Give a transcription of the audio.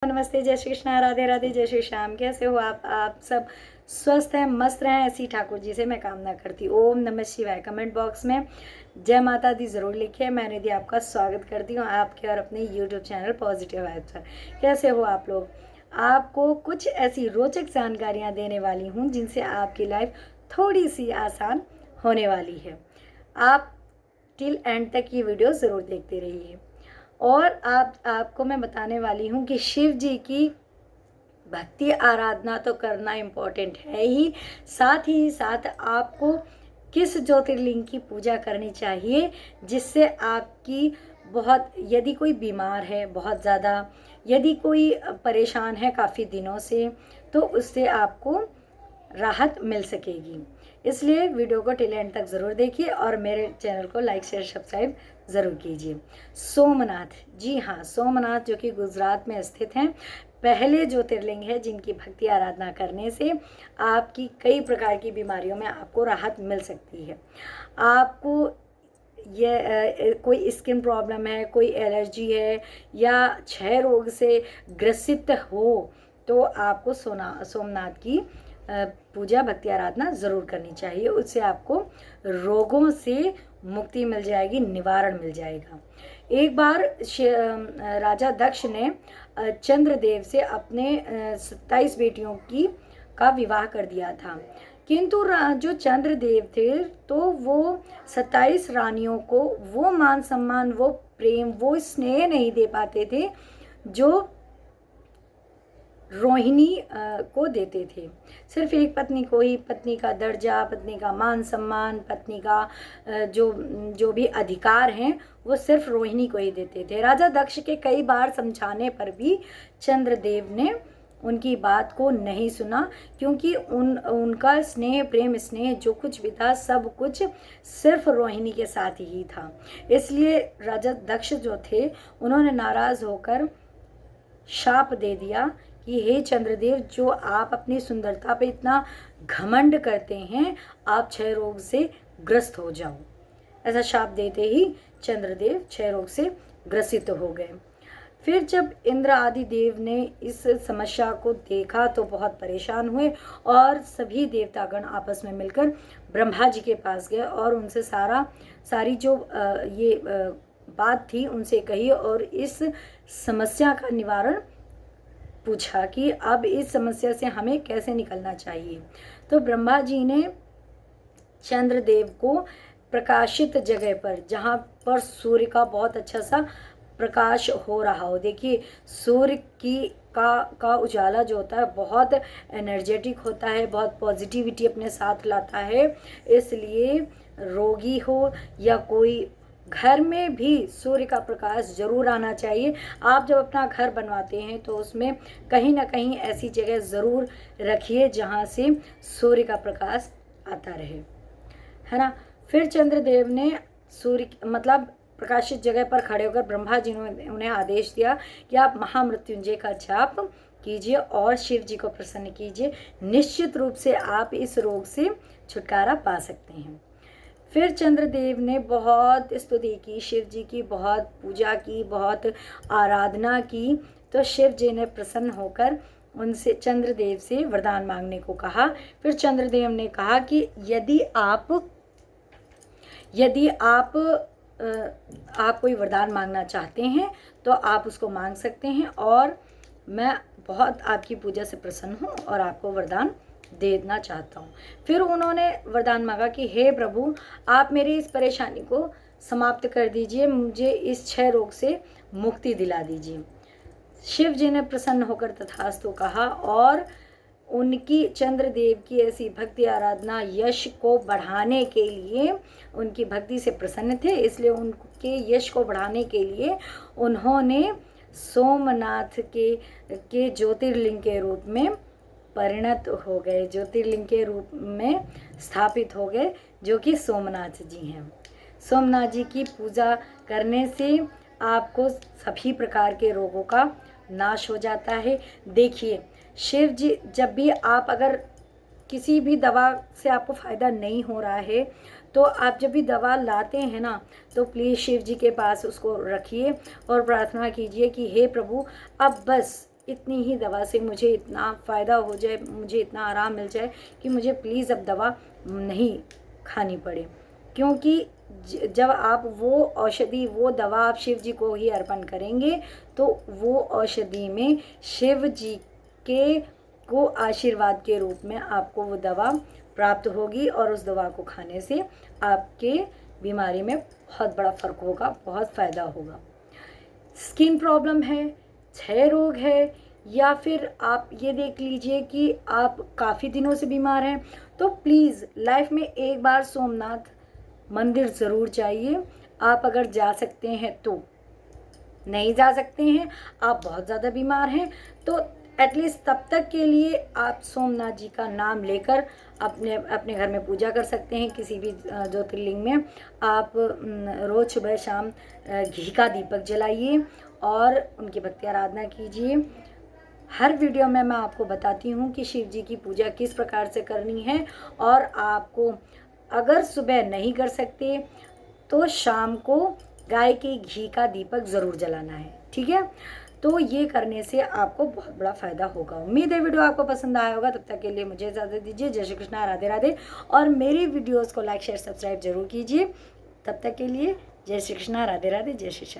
नमस्ते, जय श्री कृष्णा, राधे राधे, जय श्री श्याम। कैसे हो आप सब स्वस्थ हैं, मस्त रहें, ऐसी ठाकुर जी से मैं कामना करती हूँ। ओम नमः शिवाय। कमेंट बॉक्स में जय माता दी ज़रूर लिखिए। मैंने दी आपका स्वागत करती हूँ आपके और अपने यूट्यूब चैनल पॉजिटिव वाइब्स पर। कैसे हो आप लोग? आपको कुछ ऐसी रोचक जानकारियाँ देने वाली हूँ जिनसे आपकी लाइफ थोड़ी सी आसान होने वाली है। आप टिल एंड तक ये वीडियो ज़रूर देखते रहिए। और आपको मैं बताने वाली हूँ कि शिव जी की भक्ति आराधना तो करना इम्पोर्टेंट है ही साथ आपको किस ज्योतिर्लिंग की पूजा करनी चाहिए जिससे आपकी बहुत, यदि कोई बीमार है बहुत ज़्यादा, यदि कोई परेशान है काफ़ी दिनों से, तो उससे आपको राहत मिल सकेगी। इसलिए वीडियो को टिल एंड तक ज़रूर देखिए और मेरे चैनल को लाइक शेयर सब्सक्राइब ज़रूर कीजिए। सोमनाथ, जी हाँ, सोमनाथ जो कि गुजरात में स्थित हैं, पहले ज्योतिर्लिंग है जिनकी भक्ति आराधना करने से आपकी कई प्रकार की बीमारियों में आपको राहत मिल सकती है। आपको ये कोई स्किन प्रॉब्लम है, कोई एलर्जी है या क्षय रोग से ग्रसित हो तो आपको सोमनाथ की पूजा भक्ति आराधना ज़रूर करनी चाहिए। उससे आपको रोगों से मुक्ति मिल जाएगी, निवारण मिल जाएगा। एक बार राजा दक्ष ने चंद्रदेव से अपने 27 बेटियों का विवाह कर दिया था, किंतु जो चंद्रदेव थे तो वो 27 रानियों को वो मान सम्मान, वो प्रेम, वो स्नेह नहीं दे पाते थे जो रोहिणी को देते थे। सिर्फ एक पत्नी को ही पत्नी का दर्जा, पत्नी का मान सम्मान, पत्नी का जो भी अधिकार हैं वो सिर्फ रोहिणी को ही देते थे। राजा दक्ष के कई बार समझाने पर भी चंद्रदेव ने उनकी बात को नहीं सुना, क्योंकि उनका स्नेह, प्रेम, स्नेह जो कुछ भी था सब कुछ सिर्फ रोहिणी के साथ ही था। इसलिए राजा दक्ष जो थे उन्होंने नाराज़ होकर शाप दे दिया कि हे चंद्रदेव, जो आप अपनी सुंदरता पे इतना घमंड करते हैं, आप क्षय रोग से ग्रस्त हो जाओ। ऐसा शाप देते ही चंद्रदेव क्षय रोग से ग्रसित हो गए। फिर जब इंद्र आदि देव ने इस समस्या को देखा तो बहुत परेशान हुए और सभी देवतागण आपस में मिलकर ब्रह्मा जी के पास गए और उनसे सारी जो बात थी उनसे कही और इस समस्या का निवारण पूछा कि अब इस समस्या से हमें कैसे निकलना चाहिए। तो ब्रह्मा जी ने चंद्रदेव को प्रकाशित जगह पर, जहाँ पर सूर्य का बहुत अच्छा सा प्रकाश हो रहा हो, देखिए सूर्य का उजाला जो होता है बहुत एनर्जेटिक होता है, बहुत पॉजिटिविटी अपने साथ लाता है। इसलिए रोगी हो या कोई, घर में भी सूर्य का प्रकाश जरूर आना चाहिए। आप जब अपना घर बनवाते हैं तो उसमें कहीं ना कहीं ऐसी जगह ज़रूर रखिए जहाँ से सूर्य का प्रकाश आता रहे, है ना। फिर चंद्रदेव ने सूर्य मतलब प्रकाशित जगह पर खड़े होकर ब्रह्मा जी ने उन्हें आदेश दिया कि आप महामृत्युंजय का जाप कीजिए और शिव जी को प्रसन्न कीजिए। निश्चित रूप से आप इस रोग से छुटकारा पा सकते हैं। फिर चंद्रदेव ने बहुत स्तुति की, शिव जी की बहुत पूजा की, बहुत आराधना की। तो शिव जी ने प्रसन्न होकर उनसे, चंद्रदेव से वरदान मांगने को कहा। फिर चंद्रदेव ने कहा कि यदि आप कोई वरदान मांगना चाहते हैं तो आप उसको मांग सकते हैं और मैं बहुत आपकी पूजा से प्रसन्न हूँ और आपको वरदान देना चाहता हूँ। फिर उन्होंने वरदान मांगा कि हे प्रभु, आप मेरी इस परेशानी को समाप्त कर दीजिए, मुझे इस क्षय रोग से मुक्ति दिला दीजिए। शिव जी ने प्रसन्न होकर तथास्तु कहा और उनकी, चंद्रदेव की ऐसी भक्ति आराधना यश को बढ़ाने के लिए, उनकी भक्ति से प्रसन्न थे, इसलिए उनके यश को बढ़ाने के लिए उन्होंने सोमनाथ के ज्योतिर्लिंग के रूप में परिणत हो गए, ज्योतिर्लिंग के रूप में स्थापित हो गए, जो कि सोमनाथ जी हैं। सोमनाथ जी की पूजा करने से आपको सभी प्रकार के रोगों का नाश हो जाता है। देखिए, शिव जी, जब भी आप, अगर किसी भी दवा से आपको फ़ायदा नहीं हो रहा है तो आप जब भी दवा लाते हैं ना, तो प्लीज़ शिव जी के पास उसको रखिए और प्रार्थना कीजिए कि हे प्रभु, अब बस इतनी ही दवा से मुझे इतना फ़ायदा हो जाए, मुझे इतना आराम मिल जाए कि मुझे प्लीज़ अब दवा नहीं खानी पड़े। क्योंकि जब आप वो औषधि, वो दवा आप शिव जी को ही अर्पण करेंगे तो वो औषधि में शिव जी के को आशीर्वाद के रूप में आपको वो दवा प्राप्त होगी और उस दवा को खाने से आपके बीमारी में बहुत बड़ा फ़र्क होगा, बहुत फ़ायदा होगा। स्किन प्रॉब्लम है, क्षय रोग है, या फिर आप ये देख लीजिए कि आप काफ़ी दिनों से बीमार हैं, तो प्लीज़ लाइफ में एक बार सोमनाथ मंदिर ज़रूर जाइए। आप अगर जा सकते हैं तो, नहीं जा सकते हैं, आप बहुत ज़्यादा बीमार हैं, तो एटलीस्ट तब तक के लिए आप सोमनाथ जी का नाम लेकर अपने अपने घर में पूजा कर सकते हैं। किसी भी ज्योतिर्लिंग में आप रोज़ सुबह शाम घी का दीपक जलाइए और उनकी भक्ति आराधना कीजिए। हर वीडियो में मैं आपको बताती हूँ कि शिव जी की पूजा किस प्रकार से करनी है, और आपको अगर सुबह नहीं कर सकते तो शाम को गाय के घी का दीपक ज़रूर जलाना है, ठीक है। तो ये करने से आपको बहुत बड़ा फ़ायदा होगा। उम्मीद है वीडियो आपको पसंद आया होगा। तब तक के लिए मुझे इजाज़त दीजिए। जय श्री कृष्णा, राधे राधे। और मेरी वीडियोज़ को लाइक शेयर सब्सक्राइब जरूर कीजिए। तब तक के लिए जय श्री कृष्णा, राधे राधे, जय श्री श्याम।